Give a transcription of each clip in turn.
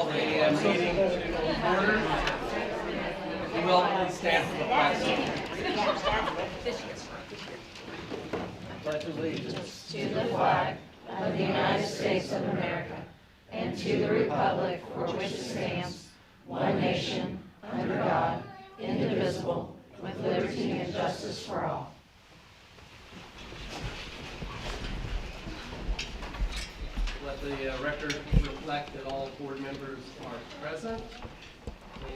call the meeting to order. If you will, please stand for the pledge. Pledge allegiance to the flag of the United States of America and to the republic for which it stands, one nation, under God, indivisible, with liberty and justice for all. Let the record reflect that all board members are present,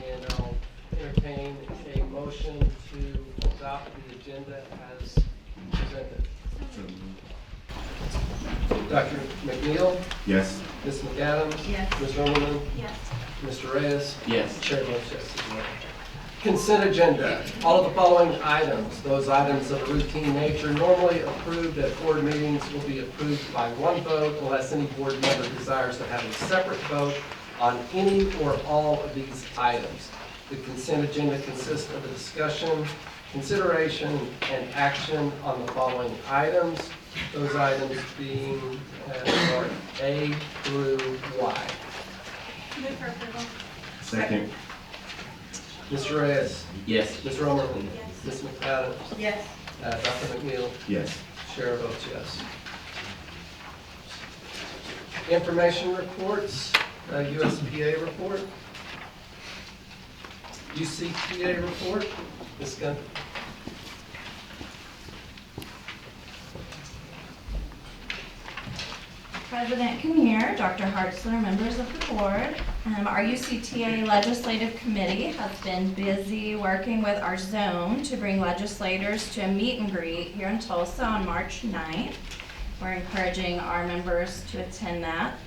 and I'll entertain a motion to adopt the agenda as presented. Dr. McNeil? Yes. Ms. McAdams? Yes. Ms. Roman? Yes. Mr. Reyes? Yes. Chair votes yes as well. Consent agenda. All of the following items, those items of a routine nature normally approved at board meetings, will be approved by one vote unless any board member desires to have a separate vote on any or all of these items. The consent agenda consists of a discussion, consideration, and action on the following items. Those items being part A through Y. Move for approval. Second. Mr. Reyes? Yes. Ms. Romer? Yes. Ms. McAdams? Yes. Dr. McNeil? Yes. Chair votes yes. Information reports, USPA report. UCPA report. Ms. Gunn. President Kinnear, Dr. Hartzler, members of the board. Our UCTA Legislative Committee has been busy working with our zone to bring legislators to a meet and greet here in Tulsa on March 9th. We're encouraging our members to attend that.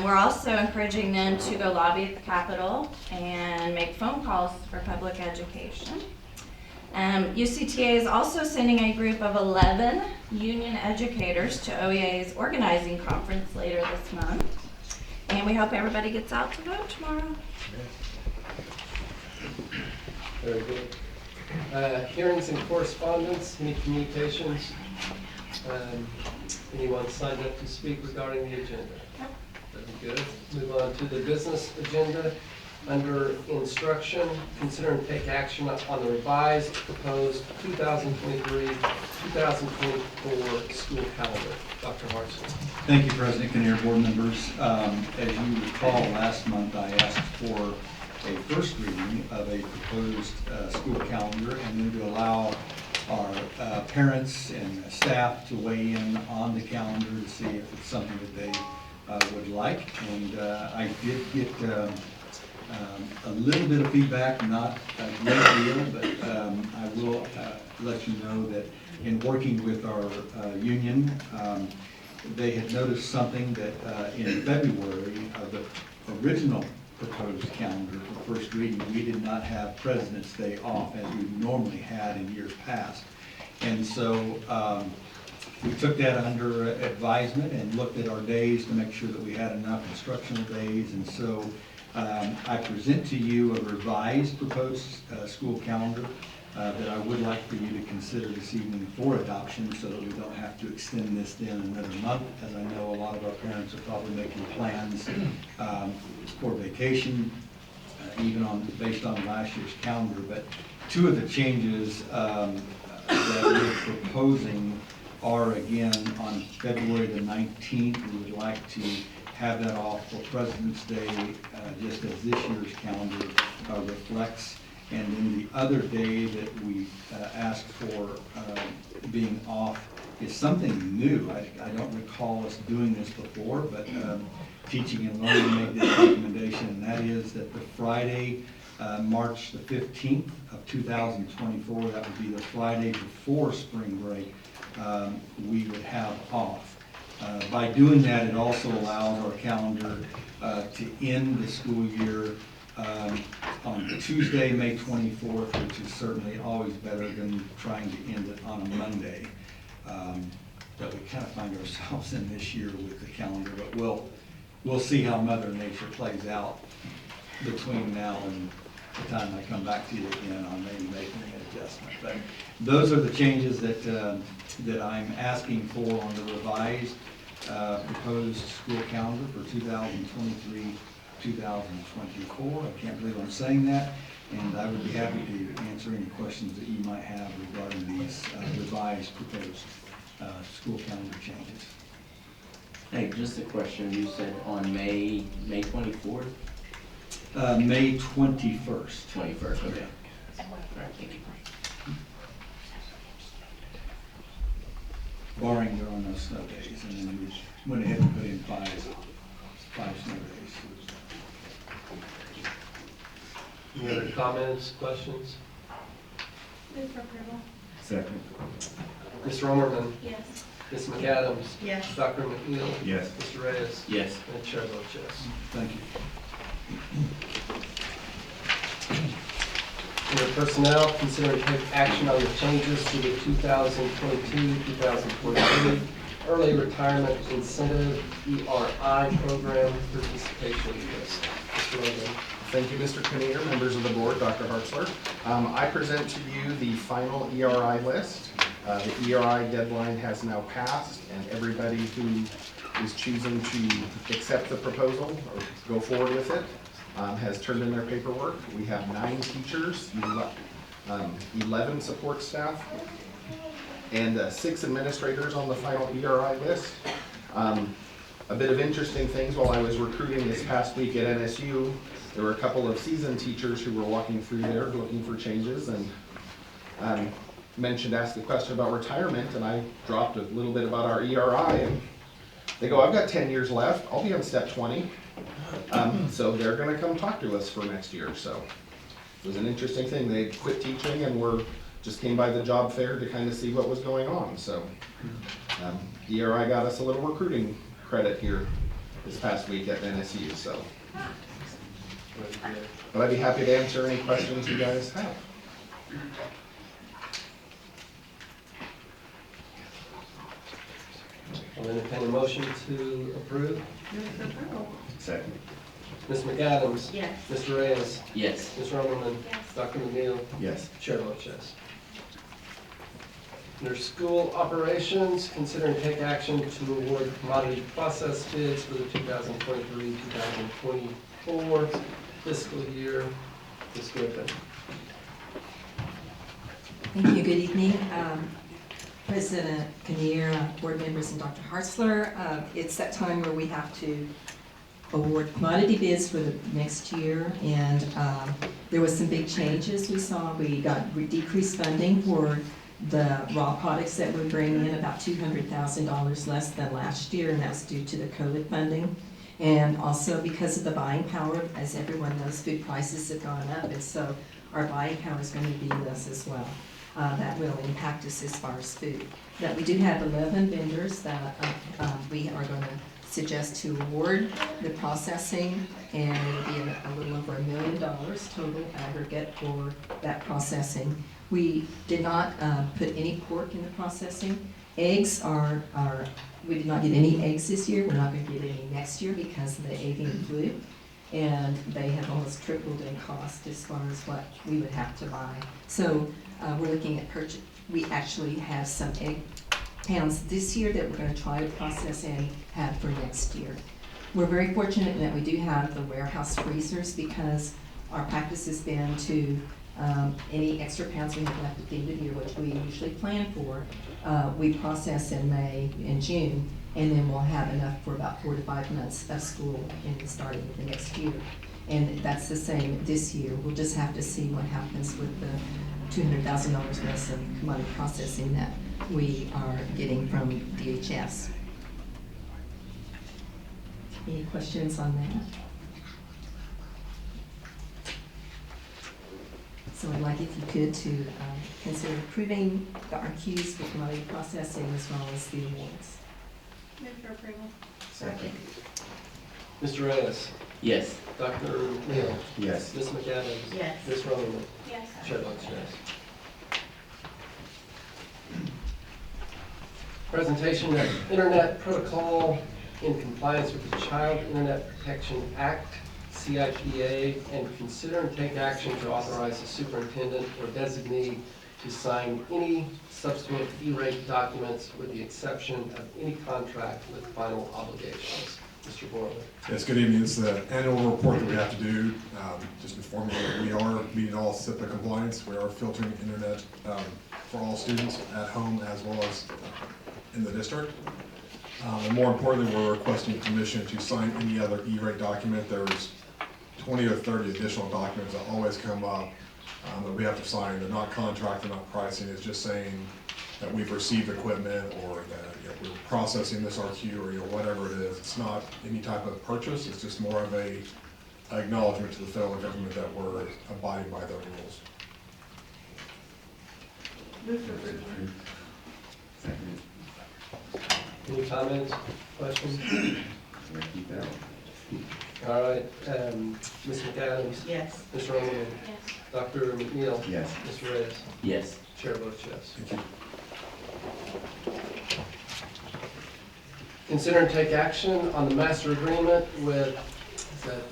We're also encouraging them to go lobby at the Capitol and make phone calls for public education. UCTA is also sending a group of 11 union educators to OEA's organizing conference later this month. And we hope everybody gets out to vote tomorrow. Very good. Hearings and correspondence, any communications? Anyone signed up to speak regarding the agenda? That'd be good. Move on to the business agenda. Under instruction, consider and take action on the revised proposed 2023-2024 school calendar. Dr. Hartzler. Thank you, President Kinnear, board members. As you recall, last month I asked for a first reading of a proposed school calendar and then to allow our parents and staff to weigh in on the calendar to see if it's something that they would like. And I did get a little bit of feedback, not a great deal, but I will let you know that in working with our union, they had noticed something that in February of the original proposed calendar for first reading, we did not have President's Day off as we normally had in years past. And so we took that under advisement and looked at our days to make sure that we had enough instructional days. And so I present to you a revised proposed school calendar that I would like for you to consider this evening for adoption so that we don't have to extend this in another month, as I know a lot of our parents are probably making plans for vacation, even based on last year's calendar. But two of the changes that we're proposing are, again, on February the 19th, we would like to have that off for President's Day, just as this year's calendar reflects. And then the other day that we asked for being off is something new. I don't recall us doing this before, but Teaching and Learning made this recommendation, and that is that the Friday, March the 15th of 2024, that would be the Friday before spring break, we would have off. By doing that, it also allows our calendar to end the school year on Tuesday, May 24th, which is certainly always better than trying to end it on a Monday. That we kind of find ourselves in this year with the calendar, but we'll see how Mother Nature plays out between now and the time I come back to you again on maybe making an adjustment. But those are the changes that I'm asking for on the revised proposed school calendar for 2024. I can't believe I'm saying that, and I would be happy to answer any questions that you might have regarding these revised proposed school calendar changes. Hey, just a question, you said on May 24th? May 21st. 21st, okay. All right, thank you. Barring there are no snow days, and then we went ahead and put in five snow days. Any other comments, questions? Move for approval. Second. Ms. Romerman, Yes. Ms. McAdams, Yes. Dr. McNeil, Yes. Mr. Reyes, Yes. and the chair votes yes. Thank you. Under personnel, consider to take action on the changes to the 2022-2023 early retirement incentive ERI program participation list. Mr. Logan. Thank you, Mr. Kinnear, members of the board, Dr. Hartzler. I present to you the final ERI list. The ERI deadline has now passed, and everybody who is choosing to accept the proposal or go forward with it has turned in their paperwork. We have 9 teachers, 11 support staff, and 6 administrators on the final ERI list. A bit of interesting things while I was recruiting this past week at NSU, there were a couple of seasoned teachers who were walking through there looking for changes and asked a question about retirement, and I dropped a little bit about our ERI, and they go, I've got 10 years left, I'll be on step 20. So they're gonna come talk to us for next year, so it was an interesting thing. They quit teaching and just came by the job fair to kind of see what was going on, so. ERI got us a little recruiting credit here this past week at NSU, so. But I'd be happy to answer any questions you guys have. I'll entertain a motion to approve. Move for approval. Second. Ms. McAdams. Yes. Mr. Reyes. Yes. Ms. Romerman. Yes. Dr. McNeil. Yes. Chair votes yes. Under school operations, consider and take action to award commodity process bids for the 2023-2024 fiscal year. Ms. Griffin. Thank you. Good evening, President Kinnear, board members, and Dr. Hartzler. It's that time where we have to award commodity bids for the next year, and there was some big changes we saw. We got decreased funding for the raw products that we're bringing in, about $200,000 less than last year, and that's due to the COVID funding. And also because of the buying power, as everyone knows, food prices have gone up, and so our buying power is going to be less as well. That will impact us as far as food. But we do have 11 vendors that we are going to suggest to award the processing, and it'll be a little over $1 million total aggregate for that processing. We did not put any pork in the processing. Eggs we did not get any eggs this year. We're not going to get any next year because of the avian flu. And they have almost tripled in cost as far as what we would have to buy. So we're looking at purchase. We actually have some egg pounds this year that we're going to try to process and have for next year. We're very fortunate that we do have the warehouse freezers because our practice has been to any extra pounds we have left at the end of the year, which we usually plan for, we process in May and June, and then we'll have enough for about 4 to 5 months of school and starting the next year. And that's the same this year. We'll just have to see what happens with the $200,000 less of commodity processing that we are getting from DHS. Any questions on that? So I'd like, if you could, to consider approving the RQs for commodity processing as well as the awards. Move for approval. Second. Mr. Reyes. Yes. Dr. McNeil. Yes. Ms. McAdams. Yes. Ms. Romerman. Yes. Chair votes yes. Presentation of Internet Protocol in compliance with the Child Internet Protection Act, CIPA, and consider and take action to authorize the superintendent or designee to sign any subsequent E-rate documents with the exception of any contract with final obligations. Mr. Borland. Yes, good evening. It's the annual report that we have to do. Just inform you that we are meeting all SIPA compliance. We are filtering internet for all students at home as well as in the district. And more importantly, we're requesting permission to sign any other E-rate document. There's 20 or 30 additional documents that always come up that we have to sign. They're not contract, they're not pricing. It's just saying that we've received equipment or that we're processing this RQ or whatever it is. It's not any type of purchase. It's just more of a acknowledgement to the federal government that we're abiding by their rules. Any comments, questions? All right, Ms. McAdams? Yes. Ms. Roman? Yes. Dr. McNeil? Yes. Mr. Reyes? Yes. Chair votes yes. Thank you. Consider and take action on the master agreement with, is that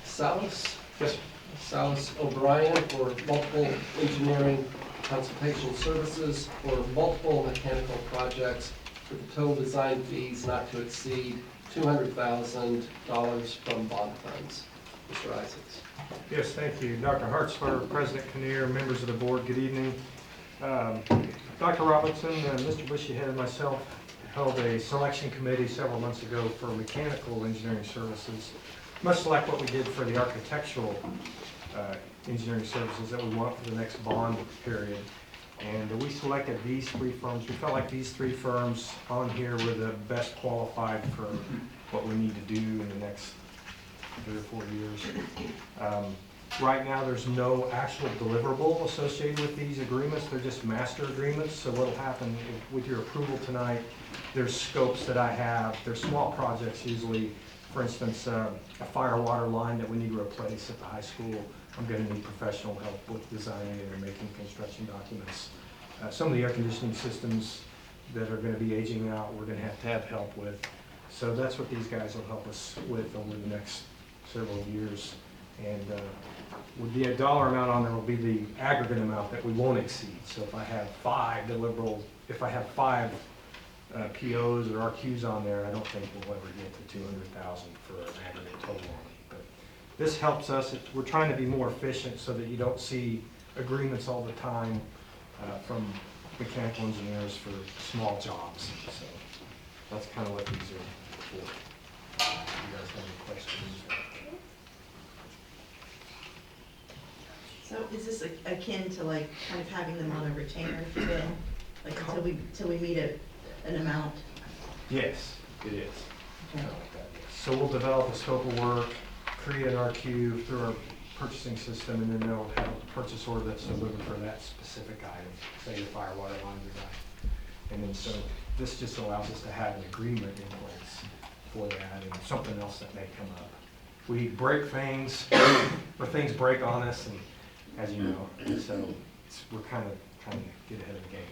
Salas? Yes. Salas O'Brien for multiple engineering consultation services for multiple mechanical projects with the total design fees not to exceed $200,000 from bond funds. Mr. Isaacs. Yes, thank you. Dr. Hartzler, President Kinnear, members of the board, good evening. Dr. Robinson, Mr. Bushyhead, and myself held a selection committee several months ago for mechanical engineering services, much like what we did for the architectural engineering services that we want for the next bond period. And we selected these three firms. We felt like these three firms on here were the best qualified for what we need to do in the next 3 or 4 years. Right now, there's no actual deliverable associated with these agreements. They're just master agreements. So what'll happen with your approval tonight, there's scopes that I have. They're small projects usually. For instance, a fire water line that we need to replace at the high school. I'm going to need professional help with designing it and making construction documents. Some of the air conditioning systems that are going to be aging out, we're going to have help with. So that's what these guys will help us with over the next several years. And would be a dollar amount on there will be the aggregate amount that we won't exceed. So if I have 5 deliverables, if I have 5 POs or RQs on there, I don't think we'll ever get to 200,000 for an aggregate total on it. But this helps us. We're trying to be more efficient so that you don't see agreements all the time from mechanical engineers for small jobs. So that's kind of what these are for. You guys have any questions? So is this akin to like kind of having them on a retainer, if you will? Like until we meet an amount? Yes, it is. Okay. Kind of like that, yes. So we'll develop a scope of work, create an RQ through our purchasing system, and then they'll have a purchase order that's delivered for that specific item, say the fire water line design. And then so this just allows us to have an agreement in place for that and something else that may come up. We break things, or things break on us, and as you know, so we're kind of trying to get ahead of the game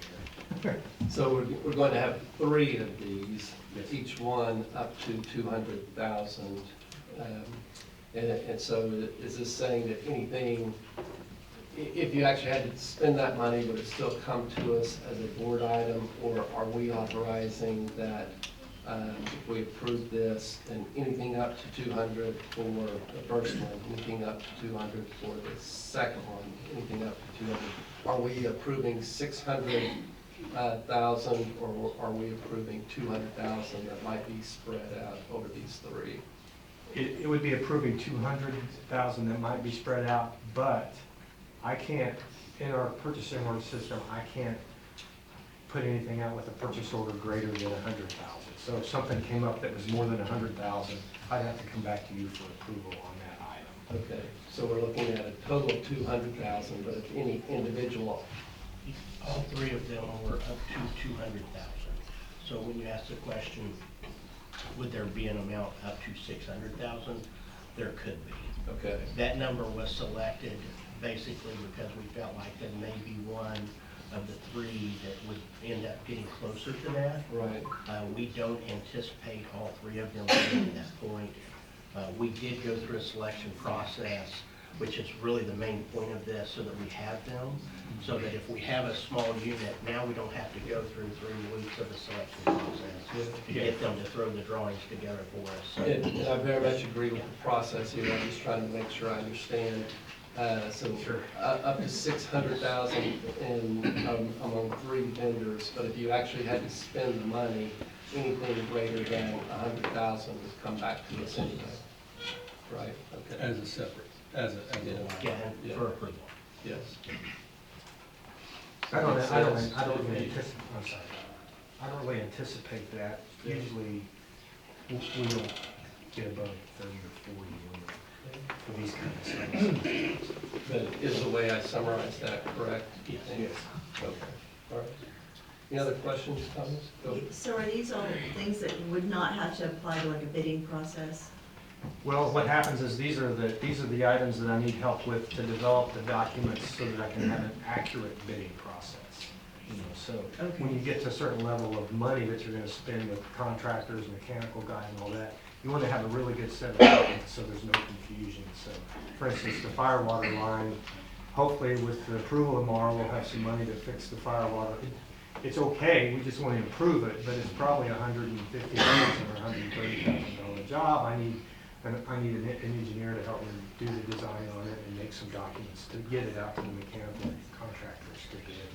here. So we're going to have 3 of these, each one up to 200,000. And so is this saying that anything, if you actually had to spend that money, would it still come to us as a board item, or are we authorizing that if we approve this, then anything up to 200 for the first one, anything up to 200 for the second one, anything up to 200? Are we approving 600,000, or are we approving 200,000 that might be spread out over these 3? It would be approving 200,000 that might be spread out, but I can't, in our purchasing order system, I can't put anything out with a purchase order greater than 100,000. So if something came up that was more than 100,000, I'd have to come back to you for approval on that item. Okay, so we're looking at a total of 200,000, but if any individual, All 3 of them were up to 200,000. So when you ask the question, would there be an amount up to 600,000? There could be. okay, That number was selected basically because we felt like there may be one of the 3 that would end up getting closer to that. right, We don't anticipate all 3 of them getting to that point. We did go through a selection process which is really the main point of this, so that we have them, so that if we have a small unit, now we don't have to go through 3 weeks of the selection process to get them to throw the drawings together for us. So And I very much agree with the process here, I'm just trying to make sure I understand. So up to 600,000 among 3 vendors, but if you actually had to spend the money, anything greater than 100,000 would come back to us anyway. Right, okay. As a separate, as a yeah, for approval. Yes. I don't Makes really sense. anticipate, I'm sorry. I don't really anticipate that. Yeah. Usually, we don't get above 30 or 40 for these kind of sites. But is the way I summarized that correct? Yes. Okay, all right. Any other questions, comments? Go. So are these all things that would not have to apply to like a bidding process? Well, what happens is these are the items that I need help with to develop the documents so that I can have an accurate bidding process. You know, so when you get to a certain level of money that you're gonna spend with contractors, mechanical guy and all that, you wanna have a really good set of documents so there's no confusion. So, for instance, the fire water line, hopefully with the approval tomorrow, we'll have some money to fix the fire water. It's okay, we just wanna improve it, but it's probably $150,000 or $130,000 job. I need an engineer to help me do the design on it and make some documents to get it out to the mechanical contractors to bid.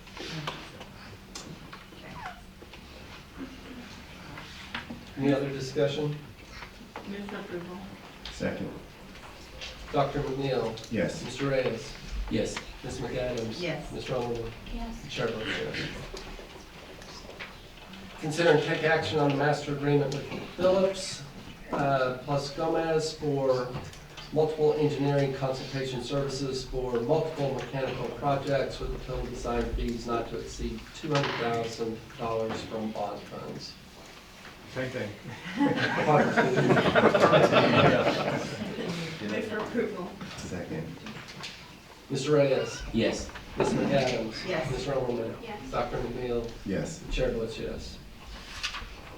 Any other discussion? Move for approval. Second. Dr. McNeil? Yes. Mr. Reyes? Yes. Ms. McAdams? Yes. Mr. Underwood? Yes. Chair votes yes. Consider and take action on the master agreement with Phillips plus Gomez for multiple engineering consultation services for multiple mechanical projects with total design fees not to exceed $200,000 from bond funds. Same thing. Move for approval. Second. Mr. Reyes? Yes. Ms. McAdams? Yes. Mr. Underwood? Yes. Dr. McNeil? Yes. The chair votes yes.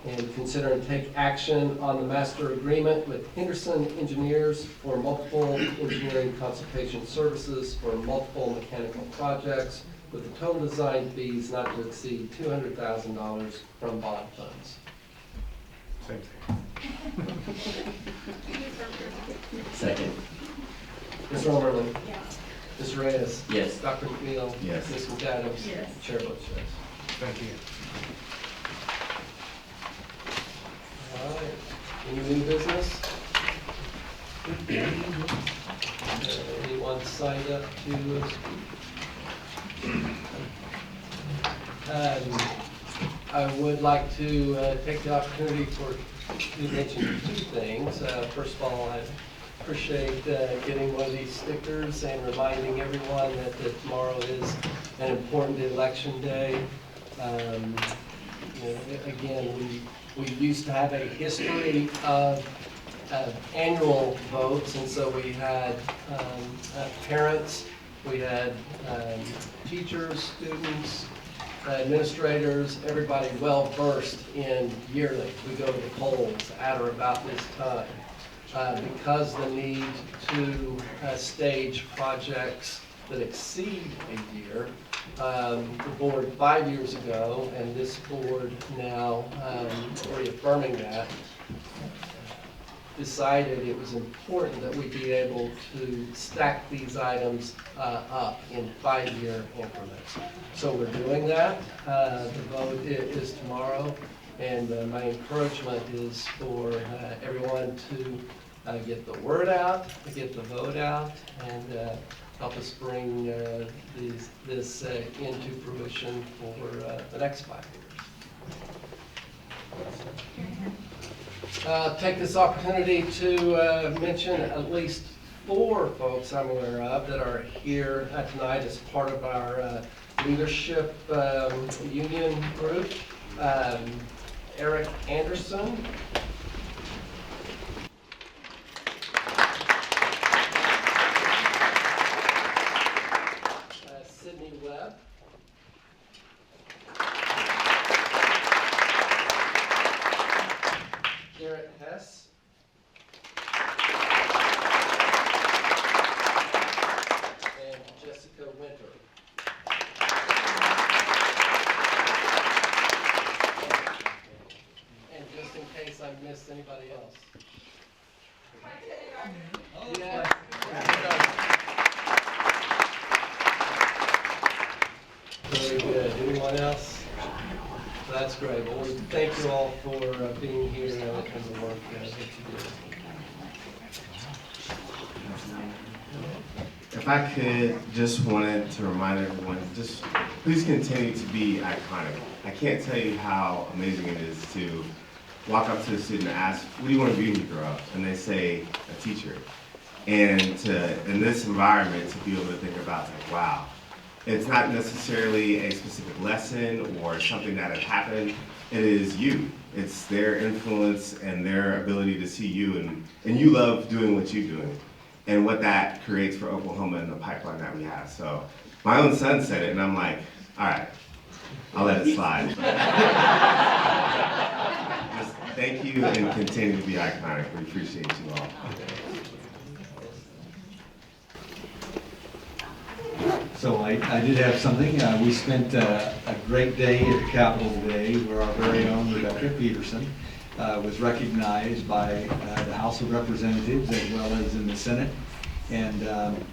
And consider and take action on the master agreement with Henderson Engineers for multiple engineering consultation services for multiple mechanical projects with the total design fees not to exceed $200,000 from bond funds. Same thing. Second. Mr. Overland? Yes. Mr. Reyes? Yes. Dr. McNeil? Yes. Ms. McAdams? Yes. Chair votes yes. Thank you. All right. Any new business? Anyone signed up to I would like to take the opportunity to mention 2 things. First of all, I appreciate getting one of these stickers and reminding everyone that tomorrow is an important election day. Again, we used to have a history of annual votes, and so we had parents, we had teachers, students, administrators, everybody well versed in yearly. We go to the polls at or about this time because the need to stage projects that exceed a year. The board 5 years ago, and this board now reaffirming that, decided it was important that we be able to stack these items up in 5-year increments. So we're doing that. The vote is tomorrow, and my encouragement is for everyone to get the word out, to get the vote out, and help us bring this into fruition for the next 5 years. Take this opportunity to mention at least 4 folks I'm aware of that are here tonight as part of our leadership union group. Eric Anderson. Sydney Webb. Garrett Hess. work that you do. If I could, just wanted to remind everyone, just please continue to be iconic. I can't tell you how amazing it is to walk up to a student and ask, what do you want to be when you grow up? And they say, a teacher. And to, in this environment, to be able to think about, like, wow, it's not necessarily a specific lesson or something that has happened. It is you. It's their influence and their ability to see you, and you love doing what you're doing, and what that creates for Oklahoma and the pipeline that we have. So my own son said it, and I'm like, all right, I'll let it slide. Just thank you and continue to be iconic. We appreciate you all. So I did have something. We spent a great day at the Capitol today where our very own Rebecca Peterson was recognized by the House of Representatives as well as in the Senate. And I'm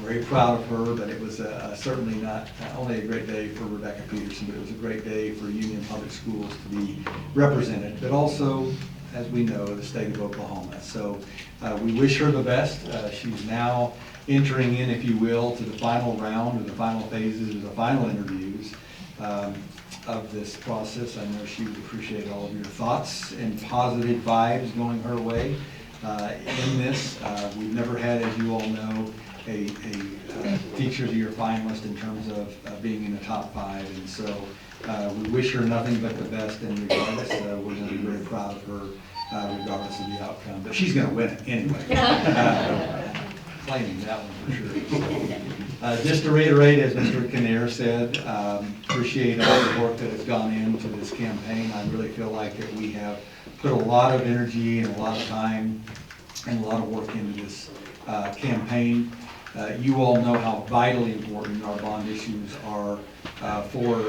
very proud of her, but it was certainly not only a great day for Rebecca Peterson, but it was a great day for Union Public Schools to be represented, but also, as we know, the state of Oklahoma. So we wish her the best. She's now entering in, if you will, to the final round, or the final phases, or the final interviews of this process. I know she would appreciate all of your thoughts and positive vibes going her way in this. We've never had, as you all know, a Teacher of the Year finalist in terms of being in the top 5, and so we wish her nothing but the best, and regardless, we're going to be very proud of her regardless of the outcome. But she's going to win it anyway. Claiming that one for sure. Just to reiterate, as Mr. Kinnear said, appreciate all the work that has gone into this campaign. I really feel like that we have put a lot of energy and a lot of time and a lot of work into this campaign. You all know how vitally important our bond issues are for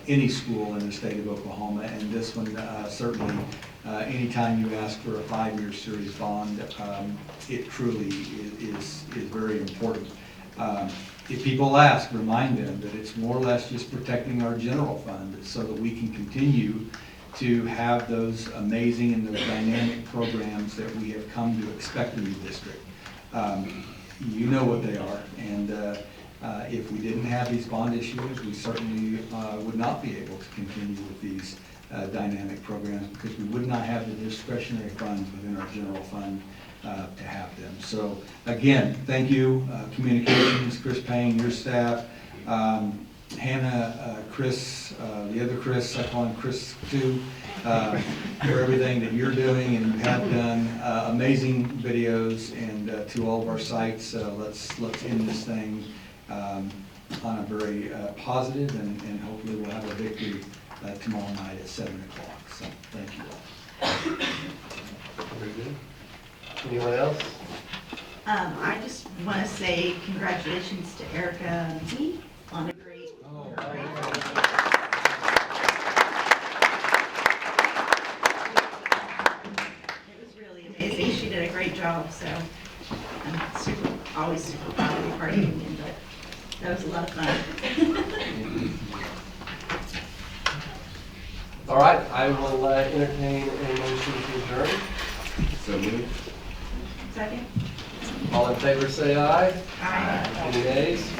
any school in the state of Oklahoma, and this one certainly, anytime you ask for a 5-year series bond, it truly is very important. If people ask, remind them that it's more or less just protecting our general fund so that we can continue to have those amazing and those dynamic programs that we have come to expect in the district. You know what they are, and if we didn't have these bond issues, we certainly would not be able to continue with these dynamic programs, because we would not have the discretionary funds within our general fund to have them. So again, thank you, Communications, Chris Payne, your staff, Hannah, Chris, the other Chris, I call him Chris too, for everything that you're doing and have done. Amazing videos, and to all of our sites, let's end this thing on a very positive, and hopefully we'll have a victory tomorrow night at 7 o'clock. So thank you all. Very good. Anyone else? I just want to say congratulations to Erica and me on a great. It was really amazing. She did a great job, so I'm always super proud to be part of Union, but that was a lot of fun. All right, I will entertain a motion to adjourn. So moved. Second? All in favor, say aye. Aye. Any nays?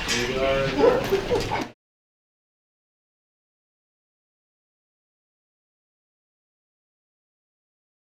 We are adjourned.